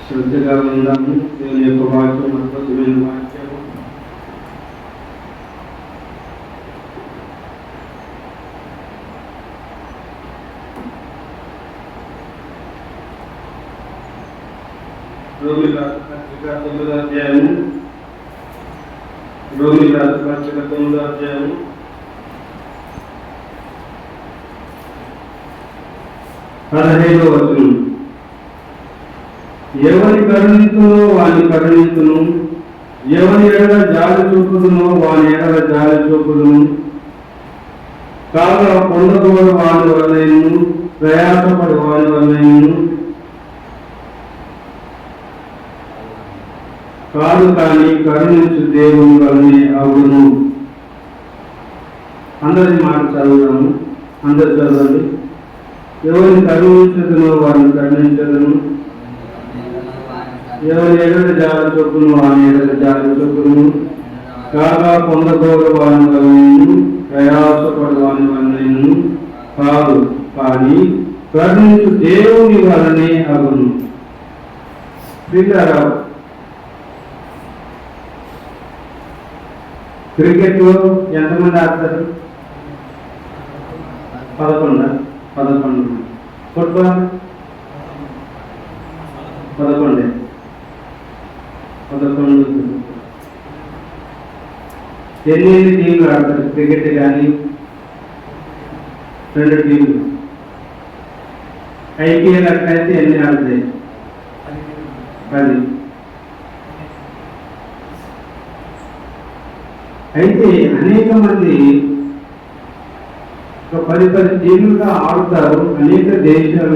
శ్రద్ధగా ఉందాము. దేవుని యొక్క వాక్యం అద్భుతమైన వాక్యము. రోమి రాసిన పత్రిక 9వ అధ్యాయము. రోమి రాసిన పత్రిక 9వ అధ్యాయము 15వ వచనం. ఎవరి కరుణించునో వాని కరుణించును, ఎవరి ఎడల జాలి చూపుదునో వాని ఎడల జాలి చూపుదును. కాగా పొందగోడు వాని వల్లైను, ప్రయాసపడు వాని వల్లైను కాదు, కానీ కరుణించు దేవుని వల్లనే అవును. అందరి మాట చదువుదాము. అందరు చదవండి. ఎవరిని కరుణించదునో వారిని కరుణించదును, ఎవరి ఎడల జాలి చొప్పును వాని ఎడల జాలి చొప్పును. కాగా పొందగోరు వాని వల్లైను, ప్రయాసపడు వాని వల్లైను కాదు, కానీ కరుణించు దేవుని వలనే అగును. ప్రియులారా, క్రికెట్ ఎంతమంది ఆడతారు? 11. ఫుట్బాల్ 11. 8 టీంలు ఆడతారు. క్రికెట్ కానీ 2 టీంలు. ఐపీఎల్ అట్లయితే ఎన్ని ఆడతాయి? 10. అయితే అనేక మంది 10 టీములుగా ఆడుతారు. అనేక దేశాలు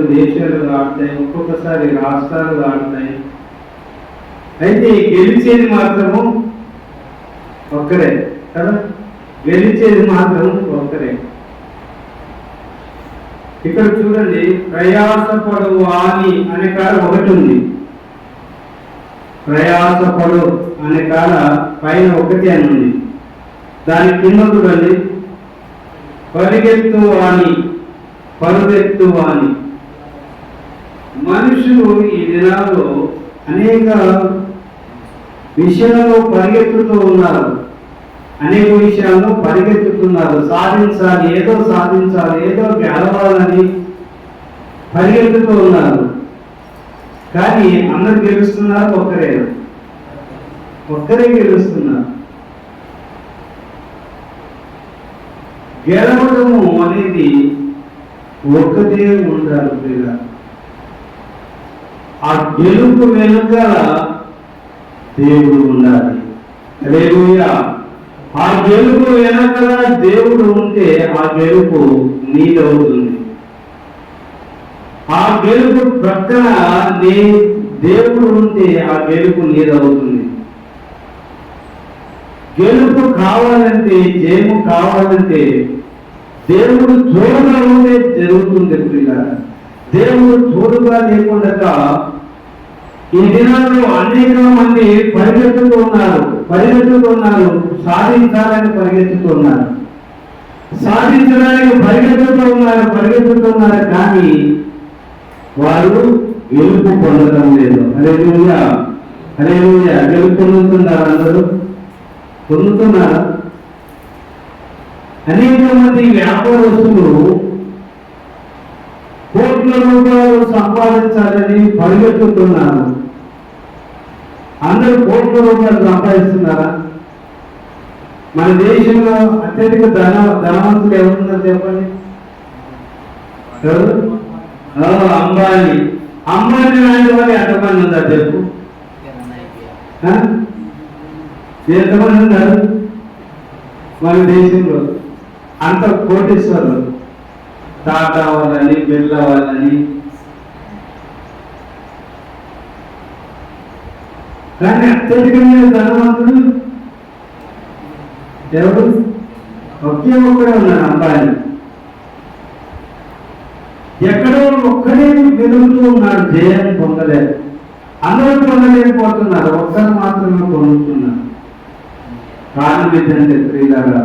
ఆడతాయి, ఒక్కొక్కసారి రాష్ట్రాలు ఆడతాయి. అయితే గెలిచేది మాత్రము ఒక్కరే కదా, గెలిచేది మాత్రం ఒక్కరే. ఇక్కడ చూడండి, ప్రయాసపడు వాని అనే కాడ ఒకటి ఉంది. ప్రయాసపడు అనే కాడ పైన ఒకటి అని ఉంది. దాని కింద చూడండి, పరిగెత్తు వాని, పరుగెత్తు వాని. మనుషులు ఈ దినాల్లో అనేక విషయాల్లో పరిగెత్తుతూ ఉన్నారు. అనేక విషయాల్లో పరిగెత్తుతున్నారు. సాధించాలి, ఏదో సాధించాలి, ఏదో గెలవాలని పరిగెత్తుతూ ఉన్నారు. కానీ అందరు గెలుస్తున్నారు, ఒక్కరే గెలుస్తున్నారు. గెలవడము అనేది ఒక్కటే ఉండాలి ప్రియులారా. ఆ గెలుపు వెనుక దేవుడు ఉండాలి. హల్లెలూయా. ఆ గెలుపు వెనక దేవుడు ఉంటే ఆ గెలుపు నీదవుతుంది. ఆ గెలుపు ప్రక్కన దేవుడు ఉంటే ఆ గెలుపు నీదవుతుంది. గెలుపు కావాలంటే, జయము కావాలంటే దేవుడు తోడుగా ఉంటే జరుగుతుంది ప్రియులారా. దేవుడు తోడుగా లేకుండా ఈ దినాల్లో అనేక మంది పరిగెత్తుతున్నారు, సాధించాలని పరిగెత్తుతున్నారు, సాధించడానికి పరిగెత్తుతున్నారు. కానీ వారు గెలుపు పొందడం లేదు. హల్లెలూయా. గెలుపు పొందుతున్నారు, అందరూ పొందుతున్నారు. అనేక మంది వ్యాపారస్తులు కోట్ల రూపాయలు సంపాదించాలని పరిగెత్తుతున్నారు. అందరూ కోట్ల రూపాయలు సంపాదిస్తున్నారా? మన దేశంలో అత్యధిక ధనవంతులు ఎవరున్నారు చెప్పండి? అంబానీ లాంటి వారు ఎంతమంది ఉన్నారు చెప్పు? ఎంతమంది ఉన్నారు మన దేశంలో? అంత కోటీశ్వరులు, టాటా వాళ్ళని, బిర్లా వాళ్ళని. కానీ అత్యధికంగా ధనవంతుడు ఎవరు? ఒకే ఒక్కడే ఉన్నాడు, అంబానీ. ఎక్కడో ఒక్కడే గెలుపుతూ ఉన్నాడు, జయాన్ని పొందలేదు. అందరూ పొందలేకపోతున్నారు, ఒక్కరు మాత్రమే పొందుతున్నారు. కారణం ఏంటంటే ప్రియులారా,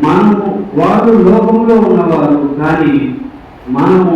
మనము వారు లోకంలో ఉన్నవారు, కానీ మనము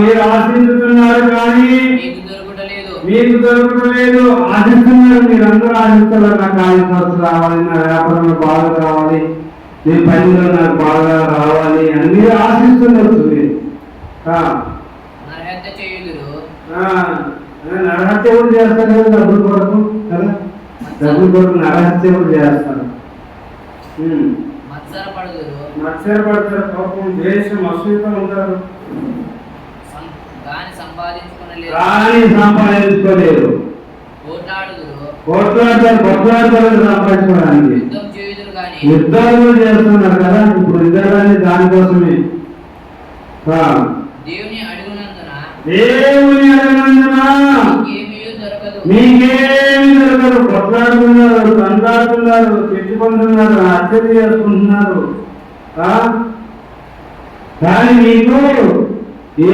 మీరు ఆశించుతున్నారు కానీ మీకు దొరకలేదు. ఆశిస్తున్నారు, మీరందరూ ఆశిస్తున్నారు. నాకు ఆశిస్తు రావాలి, నా వ్యాపారంలో బాగా రావాలి, నీ పనిలో నాకు బాగా రావాలి అని మీరు ఆశిస్తున్నారు. నరహత్య కూడా చేస్తారు కదా, డబ్బుల కొరకు కదా, డబ్బుల కొరకు నరహత్య కూడా చేస్తారు. మత్సర పడతారు, కోపం, ద్వేషం, అసూయతో ఉంటారు. కానీ సంపాదించుకోలేరు. కొట్లాడతారు సంపాదించుకోవడానికి. యుద్ధాలు చేస్తున్నారు కదా, ఇప్పుడు యుద్ధాలన్నీ దానికోసమే. దేవుని అడిగినందున మీకేమి దొరకదు. కొట్లాడుతున్నారు, తంటాడుతున్నారు, చెట్టుకుంటున్నారు, హత్య చేసుకుంటున్నారు. కానీ మీకు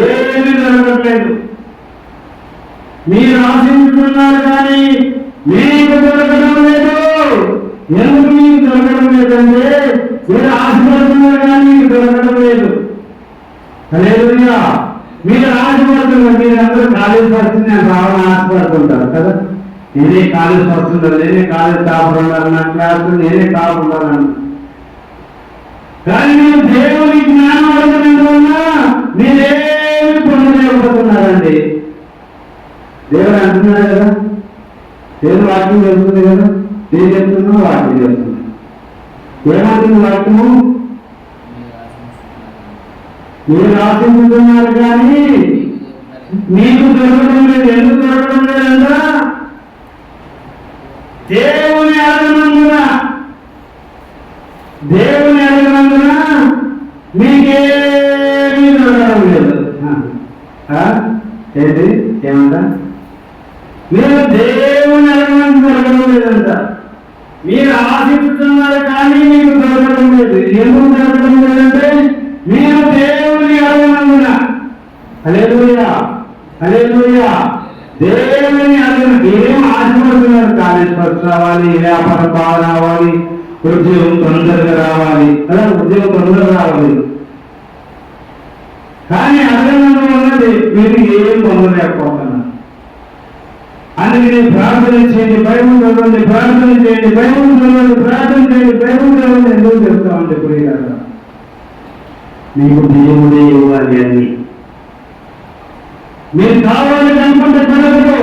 ఏమి దొరకట్లేదు. మీరు ఆశించుతున్నారు కానీ మీకు దొరకడం లేదు. ఎందుకు మీకు దొరకడం లేదంటే మీరు ఆశపడుతున్నారు కానీ మీకు దొరకడం లేదు. హల్లెలూయా. మీరు ఆశపడుతున్నారు. మీరందరూ కాలేజ్ పరిస్థితి నేను రావాలని ఆశపడుతుంటారు కదా. నేనే కాలేజ్ వస్తుంటారు, నేనే కాలేజ్ టాప్ ఉండాలి, నా క్లాస్ నేనే టాప్ ఉండాలని. కానీ మీరు దేవుని జ్ఞానం అడగడం మీరేమి పొందలేకపోతున్నారండి. దేవుడు అంటున్నాడు కదా, దేవుడు వాక్యం చెప్తుంది కదా, నేను చెప్తున్నా వాక్యం చెప్తున్నా. ఏమంటుంది వాక్యము? మీరు ఆశించుతున్నారు కానీ మీకు దొరకడం లేదు. ఎందుకు దొరకడం లేదంట? దేవుని అడగనందున మీకేమీ దొరకడం లేదు. ఏంటి ఏమంట? మీరు దేవుని అడగడానికి దొరకడం లేదంట. మీరు ఆశిస్తున్నారు కానీ మీకు దొరకడం లేదు. ఎందుకు దొరకడం లేదంటే మీరు దేవుని అడగనందున. హల్లెలూయా, హల్లెలూయా. దేవుని అడగను. ఏం ఆశపడుతున్నారు? కాలేజ్ ఫస్ట్ రావాలి, వ్యాపారం బాగా రావాలి, ఉద్యోగం తొందరగా రావాలి కదా, ఉద్యోగం తొందరగా రావాలి. కానీ అడగనందున ఉన్నది మీరు ఏం పొందలేకపోతున్నారు. అందుకని ప్రార్థన చేయండి, బైబిల్ చదవండి, ప్రార్థన చేయండి, బైబిల్ చదవండి, ప్రార్థన చేయండి, బైబిల్ చదవండి. ఎందుకు చెప్తామండి? ప్రియులారా, మీకు దేవుడే ఇవ్వాలి అన్ని. మీరు కావాలని అనుకుంటే కలగదు.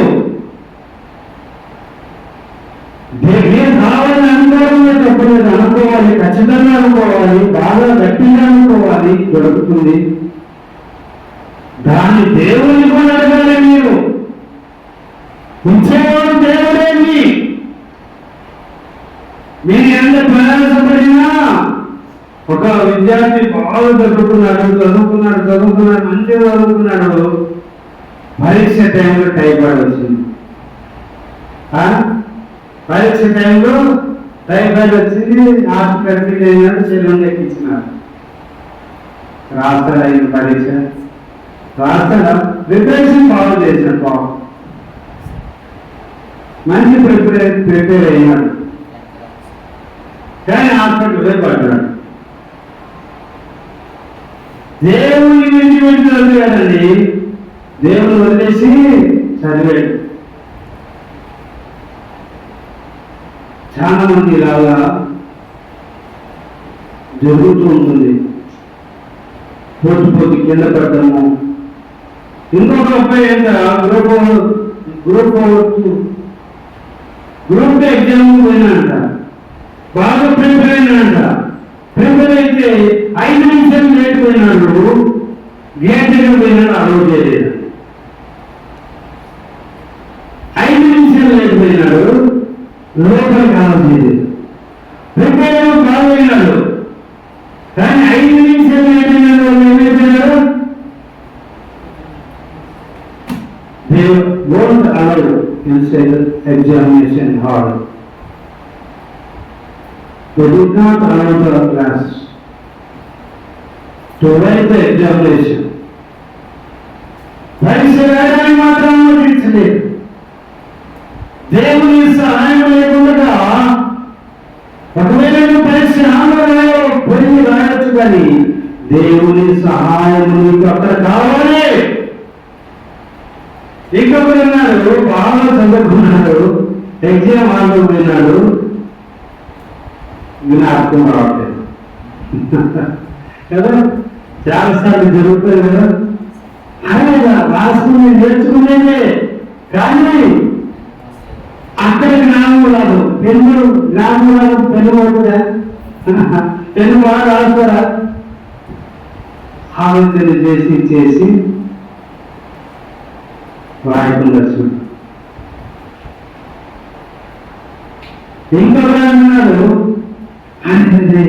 మీరు కావాలని అనుకోవడమే తప్పలేదు. అనుకోవాలి, ఖచ్చితంగా అనుకోవాలి, బాగా గట్టిగా అనుకోవాలి, దొరుకుతుంది. దాన్ని దేవుని కూడా అడగాలి. మీరు ఉంచేవాడు దేవుడేమి. మీరు ఎంత ప్రయాసపడినా ఒక విద్యార్థి బాగా చదువుకున్నాడు, మంచిగా చదువుకున్నాడు, పరీక్ష టైంలో టైఫాయిడ్ వచ్చింది. పరీక్ష టైంలో టైఫాయిడ్ వచ్చింది, హాస్పిటల్కి వెళ్ళినాడు, చెరువుని ఎక్కించినాడు. రాస్తాడు అయిన పరీక్ష, రాస్తాడా? ప్రిపరేషన్ బాగా చేశాడు, పాపం మంచి ప్రిపేర్ అయినాడు. కానీ హాస్పిటల్పై పడ్డాడు. దేవుని విడిచిపెట్టి చదివాడండి. దేవుని వదిలేసి చదివాడు. చాలా మంది ఇలాగా జరుగుతూ ఉంటుంది. పోటీ కింద పడ్డము. ఇంకొక అబ్బాయి ఏంట గ్రూప్ ఎగ్జామ్ పోయినాడంట, బాగా ప్రిపేర్ అయినాడంట. ప్రిపేర్ అయితే 5 నిమిషాలు లేట్ పోయినాడు, గేట్ దగ్గర పోయినాడు, అలౌ చేయలేదు. 5 నిమిషాలు లేట్ పోయినాడు, లోపలికి అలౌ చేయలేదు. ప్రిపేర్ బాగా పోయినాడు, కానీ 5 నిమిషాలు లేట్ అయినాడు. వాళ్ళు ఏమైపోయినాడు? They won't allow inside the examination hall. They did not allow the class to write the examination. పరీక్ష రాయడానికి మాత్రం అనుమతించలేదు. దేవుని సహాయం లేకుండా ఒకవేళ పరీక్ష పోయి రాయొచ్చు, కానీ దేవుని సహాయం మేము నీకు అక్కడ కావాలి. ఇంకొకరు ఉన్నాడు, బాగా చదువుకున్నాడు, ఎగ్జామ్ హాల్లో పోయినాడు, అర్థం రావట్లేదు కదా. చాలాసార్లు జరుగుతుంది కదా. ఆయన రాసుకుని నేర్చుకునేదే, కానీ అక్కడ జ్ఞానం రాదు. పెన్ను జ్ఞానం రాదు. పెన్ను పడుతుందా? పెన్ను బాగా రాస్తారా? ఆలోచన చేసి చేసి రాయకుండా చూడు. ఇంకా అన్నాడు, అంటే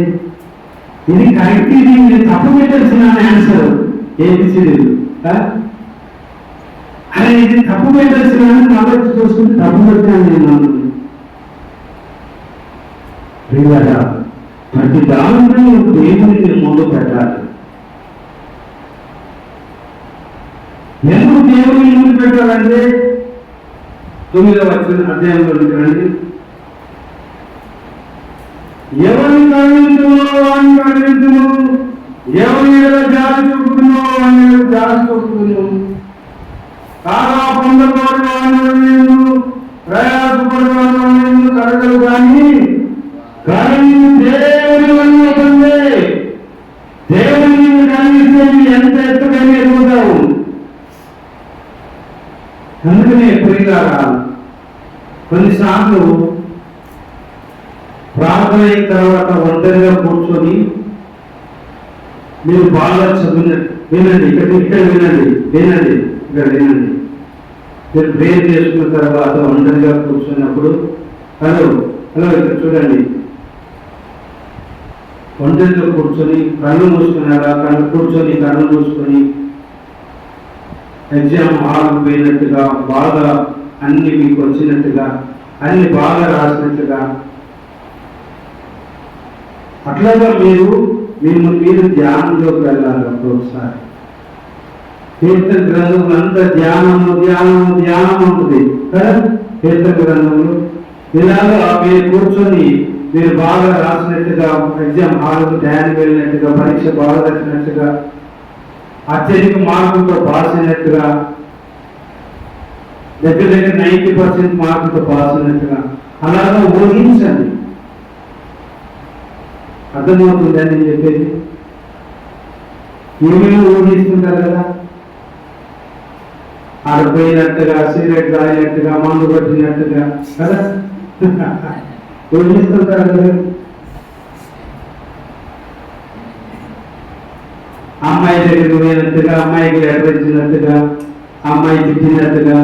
ఇది కరెక్ట్, ఇది తప్పు పెట్టాల్సిన ఆన్సర్ ఏబిసిడి. అరే ఇది తప్పు పెట్టాల్సిన మళ్ళీ చూసుకుంటే తప్పు పెట్టాను నేను. ప్రతి దానిలో దేవుడిని ముందు పెట్టాలి. ఎందుకు దేవుడిని ముందు పెట్టాలంటే 9వ అధ్యాయంలో రండి. ఎవరిని కరుణించుమో వాడిని కరుణించుము, ఎవరి జాతి చూపుతున్నో వాడిని జాతి చూపుతును. కాగా పొందకోడి వాడిని ప్రయాసపడి వాడిని కరగలు కానీ దేవుని వల్ల పొందే. దేవుని కనిపిస్తే ఎంత ఎత్తుకని ఎదుగుతావు. అందుకనే ప్రియులారా, కొన్నిసార్లు ప్రార్థన అయిన తర్వాత ఒంటరిగా కూర్చొని మీరు బాగా చదివినట్టు వినండి. ఇక్కడ వినండి, ఇక్కడ వినండి. మీరు ప్రేర్ చేసుకున్న తర్వాత ఒంటరిగా కూర్చున్నప్పుడు హలో ఇక్కడ చూడండి. ఒంటరిగా కూర్చొని కళ్ళు మూసుకున్నారా? కళ్ళు మూసుకొని ఎగ్జామ్ హాల్ పోయినట్టుగా, బాగా అన్ని మీకు వచ్చినట్టుగా, అన్ని బాగా రాసినట్టుగా, అట్లాగా మీరు ధ్యానంలోకి వెళ్ళాలి. ఒకసారి కీర్తన గ్రంథంలో అంతా ధ్యానం ఉంటుంది కదా. కీర్తన గ్రంథంలో ఇలాగా మీరు కూర్చొని మీరు బాగా రాసినట్టుగా, ఎగ్జామ్ హాల్కు ధ్యానం వెళ్ళినట్టుగా, పరీక్ష బాగా రాసినట్టుగా, అత్యధిక మార్కులతో పాస్ అయినట్టుగా, దగ్గర 90% మార్కులతో పాస్ అయినట్టుగా అలాగా ఊహించండి. అర్థమవుతుందని నేను చెప్పేది. ఏమేమి ఊహిస్తుంటారు కదా. ఆడిపోయినట్టుగా, సిగరెట్ తాగినట్టుగా, మందు పట్టినట్టుగా కదా ఊహిస్తుంటారు కదా. అమ్మాయి దగ్గరికి పోయినట్టుగా, అమ్మాయికి లెటర్ ఇచ్చినట్టుగా, అమ్మాయి తిట్టినట్టుగా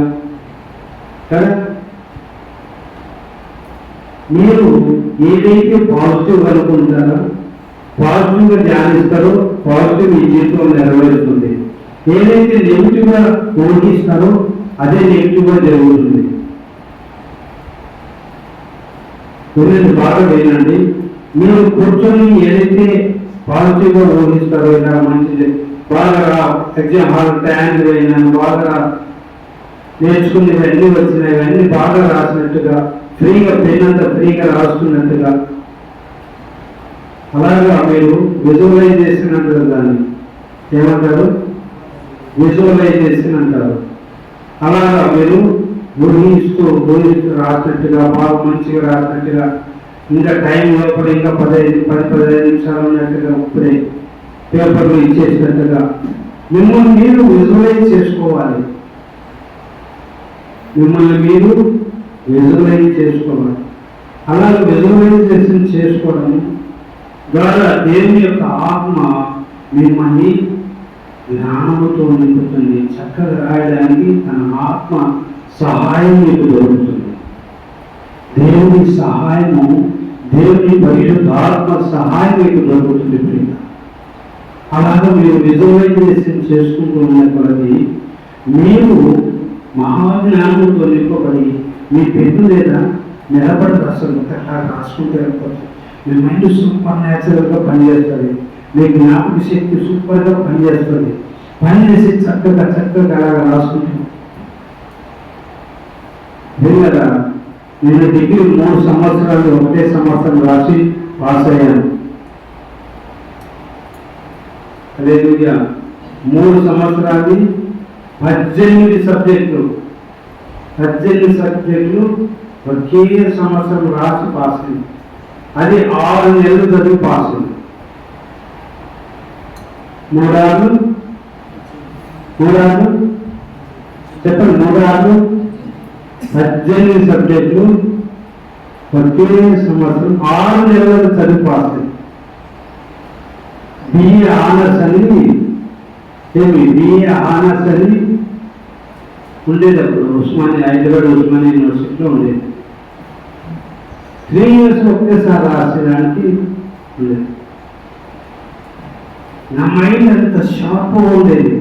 కదా. మీరు ఏదైతే పాజిటివ్ అనుకుంటారో, పాజిటివ్గా ధ్యానిస్తారో, పాజిటివ్ మీ జీవితంలో నెరవేరుతుంది. ఏదైతే నెగిటివ్గా ఊహిస్తారో అదే నెగిటివ్గా జరుగుతుంది. బాగా వినండి. మీరు కూర్చొని ఏదైతే పాజిటివ్గా ఊహిస్తారో, ఇలా మంచిది బాగా ఎగ్జామ్ హాల్ తయారు అయినాను, బాగా నేర్చుకునేవన్నీ వచ్చినాయి, ఇవన్నీ బాగా రాసినట్టుగా, ఫ్రీగా పెన్నంతా ఫ్రీగా రాసుకున్నట్టుగా, అలాగా మీరు విజువలైజేషన్ అంటారు. దాన్ని ఏమంటారు? విజువలైజేషన్ అంటారు. అలాగా మీరు ఊహిస్తూ రాసినట్టుగా, బాగా మంచిగా రాసినట్టుగా, ఇంకా టైం లోపల ఇంకా 10-15 నిమిషాలు ఉన్నట్టుగా ఇప్పుడే పేపర్లు ఇచ్చేసినట్టుగా మిమ్మల్ని మీరు విజువలైజ్ చేసుకోవాలి. అలాగే విజువలైజేషన్ చేసుకోవడం ద్వారా దేవుని యొక్క ఆత్మ మిమ్మల్ని జ్ఞానముతో నింపుతుంది. చక్కగా రాయడానికి తన ఆత్మ సహాయం మీకు దొరుకుతుంది. దేవుని సహాయము, దేవుని పరిశుద్ధాత్మ సహాయం మీకు దొరుకుతుంది. అలాగే మీరు విజువలైజేషన్ చేసుకుంటూ ఉన్న కొలది మీరు మహాజ్ఞానంతో నింపబడి మీ పెన్ను లేదా నిలబడదు. అసలు అట్లా రాసుకుంటే మీ మైండ్ సూపర్ న్యాచురల్గా పనిచేస్తుంది. మీ జ్ఞాపక శక్తి సూపర్గా పనిచేస్తుంది. పనిచేసి చక్కగా అలాగా రాసుకుంటాం. కదా, నేను డిగ్రీ 3 సంవత్సరాలు ఒకటే సంవత్సరం రాసి పాస్ అయ్యాను. అదే 3 సంవత్సరాలు 18 సబ్జెక్టులు ఒకే సంవత్సరం రాసి పాస్ అయింది. అది 6 నెలలు చదివి పాస్ అయింది. 3 ఆరు చెప్పండి, 3 ఆరు 18 సబ్జెక్టులు ఒకే సంవత్సరం 6 నెలలు చదివి పాస్ అయింది. బిఏ ఆనర్స్ అని ఉండేది అప్పుడు హైదరాబాద్ ఉస్మానియా యూనివర్సిటీలో ఉండేది. 3 years ఒకేసారి రాసేదానికి ఉండేది. నా మైండ్ అంత షార్ప్గా ఉండేది.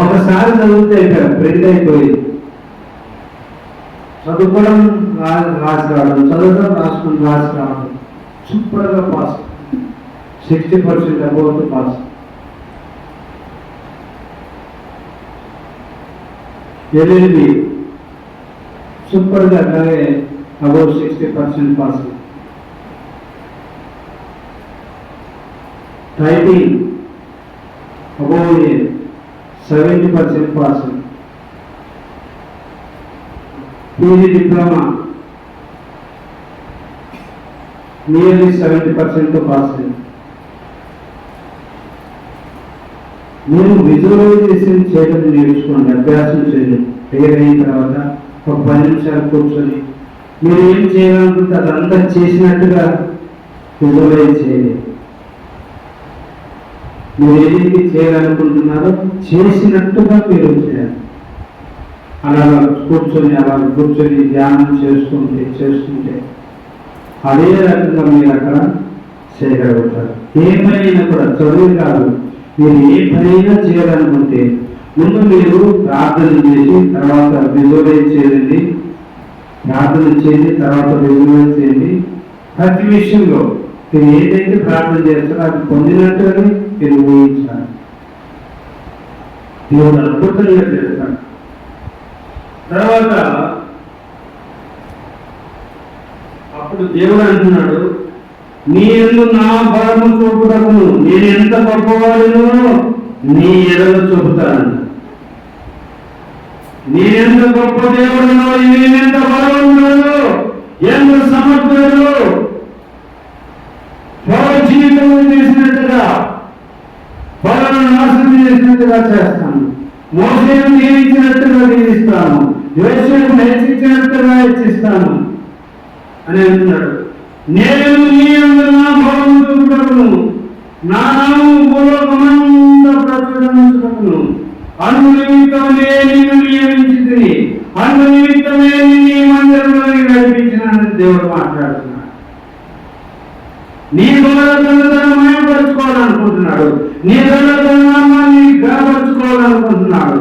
ఒకసారి చదివితే ప్రింట్ అయిపోయేది. చదువుకోవడం రాసి రావడం, చదవడం రాసుకుని రాసి రావడం, సూపర్గా పాస్, 60% అబౌవ్ పాస్. ఎల్ఎల్బి సూపర్గా అలాగే above 60% pass. Typing above 70% pass. PG diploma nearly 70% pass అయింది. మీరు విజువలైజేషన్ చేయడం నేర్చుకోండి, అభ్యాసం చేయండి. క్లియర్ అయిన తర్వాత ఒక 10 నిమిషాలు కూర్చొని మీరు ఏం చేయాలనుకుంటే అదంతా చేసినట్టుగా విజువలైజ్ చేయండి. మీరు ఏది చేయాలనుకుంటున్నారో చేసినట్టుగా మీరు చేయాలి. అలా కూర్చొని ధ్యానం చేస్తుంటే అదే రకంగా మీరు అక్కడ చేయగలుగుతారు. ఏ పనైనా కూడా చదువు కాదు, మీరు ఏ పనైనా చేయాలనుకుంటే ముందు మీరు ప్రార్థన చేసి తర్వాత విజువలైజ్ చేయండి. ప్రతి విషయంలో మీరు ఏదైతే ప్రార్థన చేస్తారో అది పొందినట్టుగానే మీరు ఊహించాలి. దేవుడు అద్భుతంగా చేస్తాడు. తర్వాత అప్పుడు దేవుడు అంటున్నాడు, నీ యందు నా బలము చూపుటకును నేను ఎంత గొప్పవాడినో నీ ఎడల చూపుతాను. నేనెంత గొప్ప దేవుడునో, నేనెంత బలమున్నానో, ఎంత సమర్థుడు, జీవితం చేసినట్టుగా బలను నాశనం చేసినట్టుగా చేస్తాను. మోసేను దీవించినట్టుగా దీవిస్తాను, యోసేపును హెచ్చించినట్టుగా హెచ్చిస్తాను అని అంటున్నాడు. నేను నీ యందు నా బలము చూపుటకును నా నామము భూలోకమంతా ప్రచురించుటకును అందు నిమిత్తమే నిన్ను నియమించితిని, అందు నిమిత్తమే నీ మందిరంలోకి నడిపించినానని దేవుడు మాట్లాడుతున్నాడు. నీ ద్వారా తన మయపరుచుకోవాలనుకుంటున్నాడు, నీ ద్వారా తన నామాన్ని గాపరుచుకోవాలనుకుంటున్నాడు.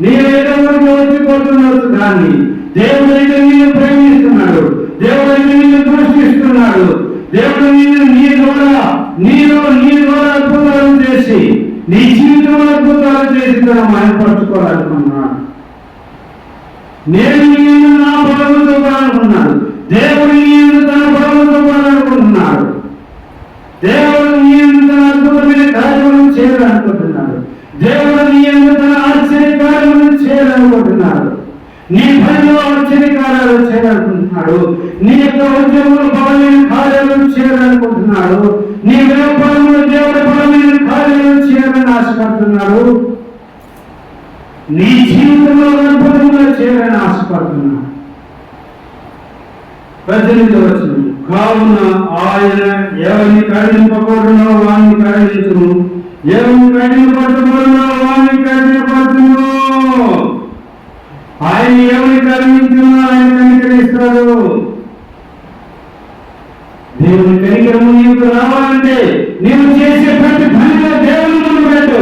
నీ ఎదురుకి వచ్చిపోతున్నట్టు కానీ దేవుడు అయితే నిన్ను ప్రేమిస్తున్నాడు, దేవుడు అయితే నిన్ను దృష్టిస్తున్నాడు. దేవుడు నీ ద్వారా అద్భుతాలు చేసి నీ జీవితంలో అద్భుతాలు చేసి తన మయపరుచుకోవాలనుకున్నాడు. నేను నీ నా బలము చూపాలనుకున్నాడు, దేవుడు నీ తన బలము చూపాలనుకుంటున్నాడు. దేవుడు నీ తన అద్భుతమైన కార్యములను చేయాలనుకుంటున్నాడు. దేవుడు నీ తన ఆశ్చర్య కార్యములను చేయాలనుకుంటున్నాడు. నీ పనిలో ఆశ్చర్య కార్యాలు చేయాలనుకుంటున్నాడు. నీ యొక్క ఉద్యోగంలో బలమైన కార్యాలను చేయాలనుకుంటున్నాడు. నీ వ్యాపారంలో దేవుడు బలమైన కార్యాలను చేయాలని ఆశపడుతున్నాడు. నీ జీవితంలో అద్భుతంగా చేయాలని ఆశపడుతున్నాడు. 18వ వచనం, కావున ఆయన ఎవరిని కఠినపకూడనో వారిని కఠించును, ఎవరిని కఠినపరచకూడనో వారిని కఠినపరచును. ఆయన ఎవరిని కరుణించునో ఆయన కనికరిస్తాడు. దేవుని కనికరము నీకు రావాలంటే నీవు చేసే ప్రతి పనిలో దేవుని ముందు పెట్టు.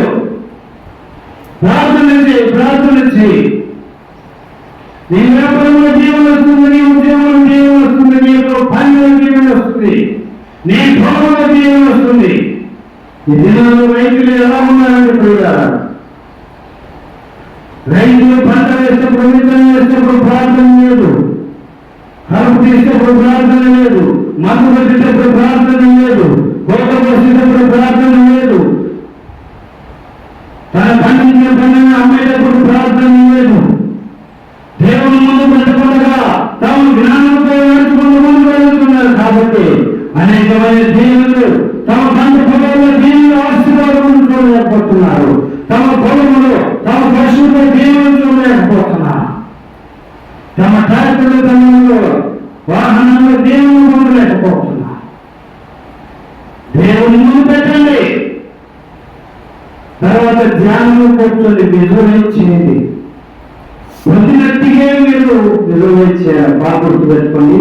ప్రార్థన చేయి. నీ వ్యాపారంలో జీవనం వస్తుంది, నీ ఉద్యోగంలో జీవనం వస్తుంది, నీ యొక్క పనిలో జీవనం వస్తుంది, నీ భవనంలో జీవనం వస్తుంది. ఈ దినాల్లో రైతులు ఎలా ఉన్నారంటే పోయారు. రైతులు పంట వేసినప్పుడు, విత్తనం వేసినప్పుడు ప్రార్థన లేదు, కలుపు తీసినప్పుడు ప్రార్థన లేదు, మందు పెట్టేటప్పుడు ప్రార్థన లేదు, కోత పోసేటప్పుడు ప్రార్థన లేదు, తన పండించిన పండుగ అమ్మేటప్పుడు ప్రార్థన లేదు. దేవుని ముందు పెట్టకుండా తాము జ్ఞానంతో నడుచుకుంటూ ముందు వెళ్తున్నారు. కాబట్టి అనేకమైన దీవులు తమ పంట పొలంలో దీవులు ఆశీర్వాదం చూడలేకపోతున్నారు. తమ పొలంలో తమ పశువుల దీవులు చూడలేకపోతున్నారు. తమ ట్రాక్టర్ల తమంలో వాహనంలో దేవుని పొందలేకపోతున్నారు. దేవుని ముందు పెట్టండి, తర్వాత ధ్యానంలో కూర్చొని విజువలైజ్ చేయండి. పొందినట్టుగా మీరు విజువలైజ్ చేయాలి. బాగా గుర్తుపెట్టుకోండి,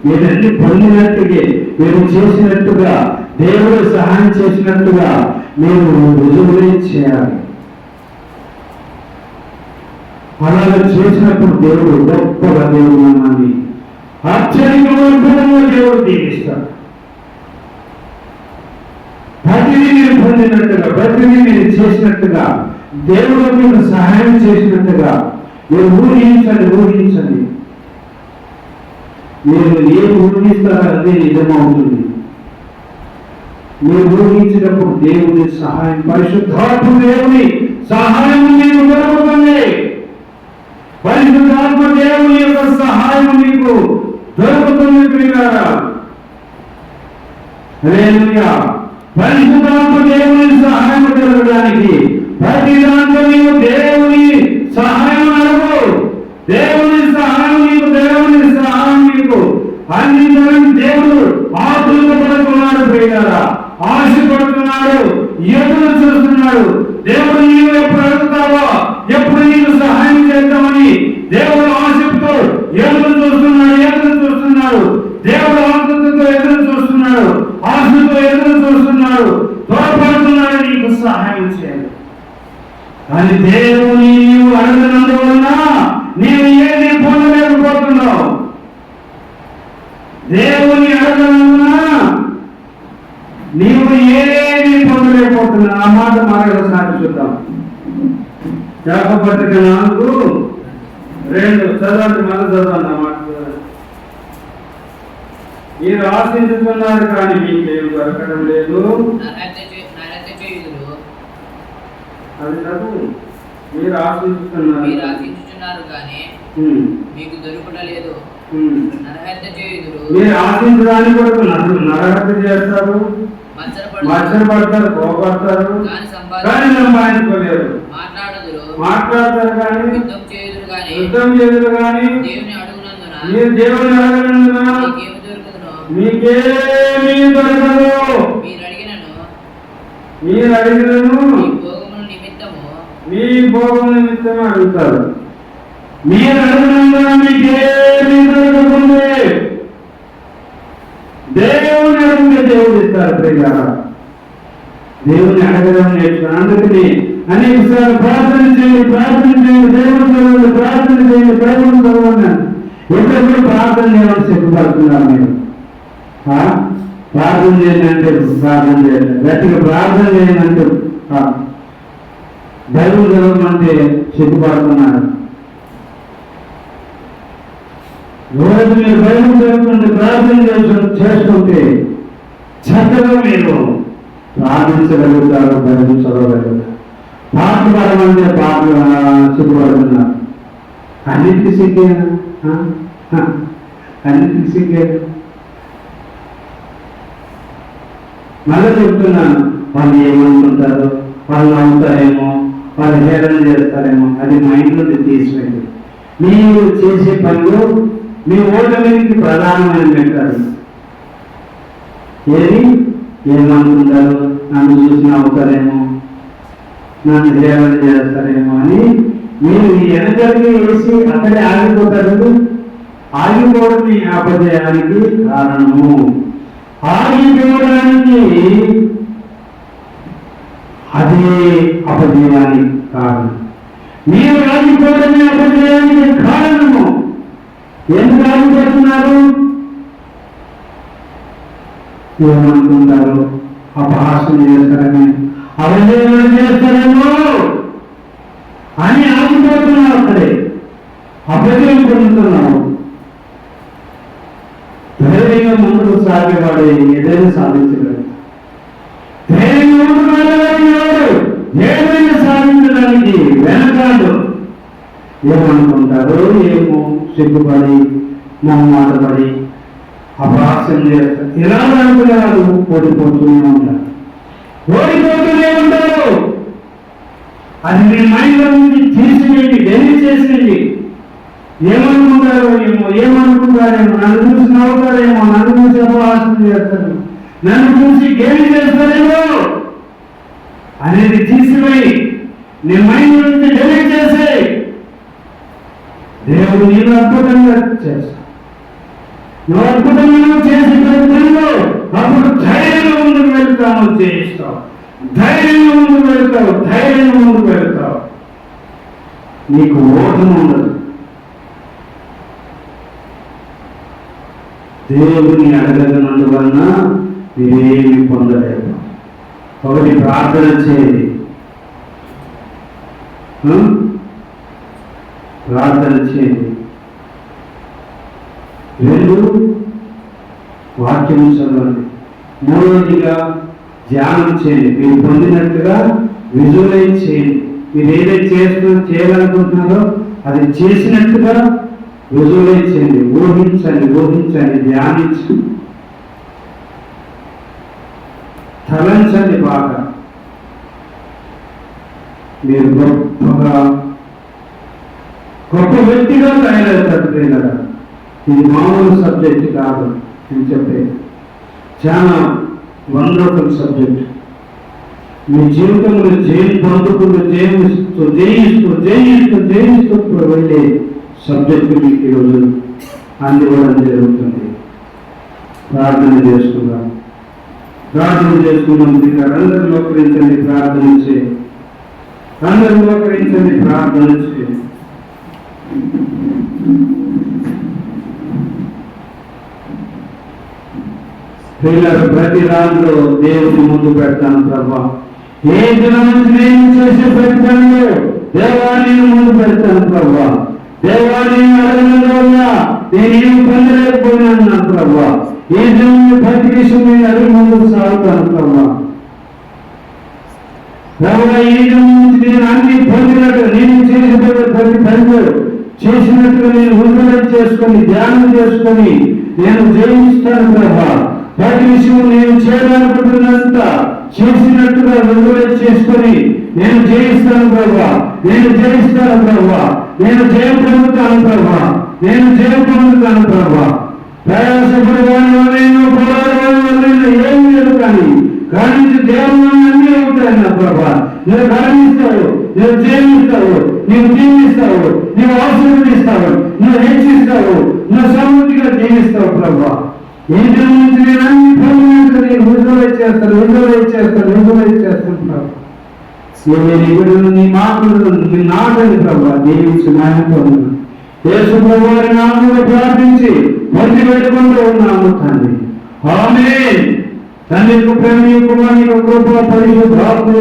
మీరన్నీ పొందినట్టుగా, మీరు చేసినట్టుగా, దేవుడు సహాయం చేసినట్టుగా మీరు విజువలైజ్ చేయాలి. అలాగే చేసినప్పుడు దేవుడు గొప్పగా దేవుడు మమ్మల్ని ఆశ్చర్యంగా దేవుడు దీవిస్తాడు. ప్రతిదీ మీరు పొందినట్టుగా, ప్రతిదీ మీరు చేసినట్టుగా, దేవుడు మీకు సహాయం చేసినట్టుగా మీరు ఊహించండి. మీరు ఏం ఊహిస్తారో అదే నిజమవుతుంది. మీరు ఊహించినప్పుడు దేవుని సహాయం, పరిశుద్ధాత్మ దేవుని సహాయం మీకు దొరుకుతుంది. పరిశుద్ధాత్మ దేవుని యొక్క సహాయం మీకు దొరుకుతుంది ప్రియులారా. హల్లెలూయా. పరిశుద్ధాత్మ దేవుని సహాయం జరగడానికి ప్రతి దాంట్లో నీవు దేవుని సహాయం అడుగు. దేవుని సహాయం నీకు అందించడానికి దేవుడు ఆతురపడుతున్నాడు ప్రియులారా, ఆశపడుతున్నాడు, ఎదురు చూస్తున్నాడు. దేవుడు నీవు ఎప్పుడు అడుగుతావో, ఎప్పుడు నీకు సహాయం చేద్దామని దేవుడు ఆశతో ఎదురు చూస్తున్నాడు. దేవుడు ఆతృతతో ఎదురు చూస్తున్నాడు, ఆశతో ఎదురు చూస్తున్నాడు, త్వరపడుతున్నాడు నీకు సహాయం చేయాలి. కానీ దేవుని నీవు అడగనందువలన నీవు ఏది పొందలేకపోతున్నావు. దేవుని అడగనందున నీవు ఏది పొందలేకపోతున్నావు. ఆ మాట మరొకసారి చూద్దాం. యాకోబు పత్రిక 4:2 చదవండి, మళ్ళీ చదవండి. ఆ మాట మీరు ఆశించుతున్నారు కానీ మీకేం దొరకడం లేదు. అది చదువు. మీరు ఆశించుతున్నారు కానీ మీకు దొరకలేదు. మీరు ఆశించడానికి కొరకు నరహత్య చేస్తారు, మచ్చలు పడతారు, కోపడతారు, కానీ సంపాదించుకోలేరు. మాట్లాడతారు కానీ యుద్ధం చేదురు కానీ మీరు దేవుని అడగనందున మీకేమీ దొరకదు. మీరు అడిగినను మీ భోగం నిమిత్తం అడుగుతారు. మీరు అడిగినందున మీకేమీ దొరకకుండా దేవుని అడిగితే దేవుడు ఇస్తారు ప్రియులారా. దేవుని అడగడం నేర్చుకుని అందుకని అనేకసార్లు ప్రార్థన చేయండి, దేవుని ప్రార్థన చేయండి. ఎప్పుడెప్పుడు ప్రార్థన చేయాలని సిగ్గుపడుతున్నారు మీరు. ప్రార్థన చేయండి అంటే ప్రార్థన చేయండి, గట్టిగా ప్రార్థన చేయండి అంటే బైబిల్ చదవమంటే సిగ్గుపడుతున్నారు. రోజు మీరు బైబిల్ చదువుతుంటే ప్రార్థన చేస్తుంటే చక్కగా మీరు ప్రార్థించగలుగుతారు, బైబిల్ చదవగలుగుతారు. పాటలు పాడమంటే పాటలు సిగ్గుపడుతున్నారు. అన్నిటికీ సిగ్గేనా? అన్నిటికీ సిగ్గేనా? మళ్ళీ చెప్తున్నాను, వాళ్ళు ఏమనుకుంటారు, వాళ్ళు నవ్వుతారేమో, వాళ్ళు హేళన చేస్తారేమో, అది మైండ్ నుండి తీసివేయండి. మీరు చేసే పనిలో మీ ఓటమికి ప్రధానమైన పెట్టారు. ఏది ఏమనుకుంటారు, నన్ను చూసి నవ్వుతారేమో, నన్ను హేళన చేస్తారేమో అని మీరు వెనకడికి వేసి అక్కడే ఆగిపోతారు. ఆగిపోవడం మీ అపజయానికి కారణము. ఆగిపోవడానికి అదే అపజయానికి కారణం. మీరు ఆగిపోవడమే అపజయానికి కారణము. ఎందుకు ఆగిపోతున్నారు? ఏమనుకుంటారు, అపహాసం చేస్తారని, అవహేళన చేస్తారేమో అని ఆగిపోతున్నారు. అక్కడే అపజయం పొందుతున్నారు. ధైర్యంగా ముందుకు సాగేవాడే ఏదైనా సాధించగలరు. ధైర్యంగా దానికి వెనకాడు. ఏమనుకుంటారో ఏమో, సిగ్గుపడి మొహమాటపడి అపహాస్యం చేస్తారు. ఇలా అనుకున్నారు, ఓడిపోతూనే ఉంటారు. అది మీ మైండ్లో నుంచి తీసివేయండి, డెలిట్ చేసేయండి. ఏమనుకుంటారో ఏమనుకుంటారేమో, నన్ను చూసి నవ్వుతారేమో, నన్ను చూసి అపహాస్యం చేస్తారు, నన్ను చూసి గేలి చేస్తారేమో అనేది తీసివేయి, నీ మైండ్ నుంచి డెలిట్ చేసేయి. దేవుడు నేను అద్భుతంగా చేస్తాను. నువ్వు అద్భుతంగా చేసి పెడతాను, అప్పుడు ధైర్యంగా ముందుకు వెళ్తాము, చేయిస్తావు. ధైర్యంగా ముందుకు వెళ్తావు, ధైర్యంగా ముందుకు వెళ్తావు. నీకు ఓటమి ఉండదు. దేవుని అడగనందువలన మీరేమి పొందలేదు. ఒకటి ప్రార్థన చేయండి, ప్రార్థన చేయండి. రెండు, వాక్యం చదవండి. మూడవదిగా ధ్యానం చేయండి. మీరు పొందినట్టుగా విజువలైజ్ చేయండి. మీరు ఏదైతే చేయాలనుకుంటున్నారో అది చేసినట్టుగా విజువలైజ్ చేయండి. ఊహించండి, ధ్యానించండి, తలంచండి బాగా. మీరు గొప్ప వ్యక్తిగా తయారవుతారు ప్రియులారా. ఇది మామూలు సబ్జెక్ట్ కాదు అని చెప్పేది, చాలా వండర్ఫుల్ సబ్జెక్ట్. మీ జీవితంలో పొందుకుంటూ జయిస్తూ వెళ్ళే సబ్జెక్టు మీకు ఈరోజు అందివ్వడం జరుగుతుంది. ప్రార్థన చేసుకుందాం. అందరూ మోకరించండి, ప్రార్థన చేయండి. అందరూ మోకరించండి, ప్రార్థన చేయండి. పిల్లలు ప్రతి దాంట్లో దేవుని ముందు పెడతాను ప్రభా. ఏ దినం నుంచి నేను చేసే ప్రతి దానిలో దేవాన్ని ముందు పెడతాను ప్రభా. దేవాన్ని అడగడంలో నేనేం పొందలేకపోయినా ప్రభా. ఏ దినం ప్రతి విషయం నేను అడిగి ముందుకు సాగుతాను ప్రభా. ఈ దినం నుంచి నేను అన్ని పొందినట్టు, నేను చేసిన ప్రతి పనిలో చేసినట్టుగా నేను విడుదల చేసుకొని ధ్యానం చేసుకొని నేను జయిస్తాను ప్రభా. ప్రతి విషయం నేను చేయాలనుకుంటున్నంత చేసినట్టుగా విడుదల చేసుకొని నేను జయిస్తాను ప్రభా. నేను జయం పొందుతాను ప్రభా. ప్రయాసపడి వాళ్ళైనా ఏం లేదు, కానీ దేవుని అన్నీ అవుతాయి నా ప్రభా. నువ్వు గర్విస్తావు, నువ్వు జయిస్తావు, నువ్వు జీవిస్తావు, నువ్వు ఆశీర్వదిస్తావు, నువ్వు హెచ్చిస్తావు, నువ్వు సమృద్ధిగా జీవిస్తావు ప్రభా. ఈ దినం నుంచి నేను అన్ని పొందినట్టు నేను విడుదల చేస్తాను ప్రభా. నీ మాటలు నీ నాటని ప్రభా జీవించి నాయన పొందును. యేసు ప్రభువారి నామములో ప్రార్థించి పొంది పెట్టుకుంటూ ఉన్నాము తండ్రి. ఆమేన్. తండ్రి ప్రేమ కుమారుని కృప పరిశుద్ధాత్మ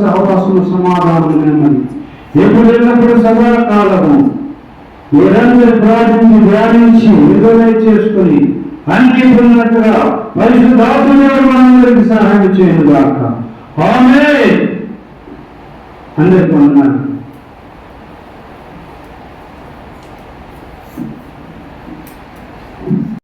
సహవాసము సమాధానము నెమ్మది ఎప్పుడెల్లప్పుడు సదాకాలము మీరందరూ ప్రార్థించి ధ్యానించి విడుదల చేసుకుని అన్ని పొందినట్టుగా పరిశుద్ధాత్మ మనందరికి సహాయం చేయను గాక. ఆమేన్. అందరికీ వందనాలు.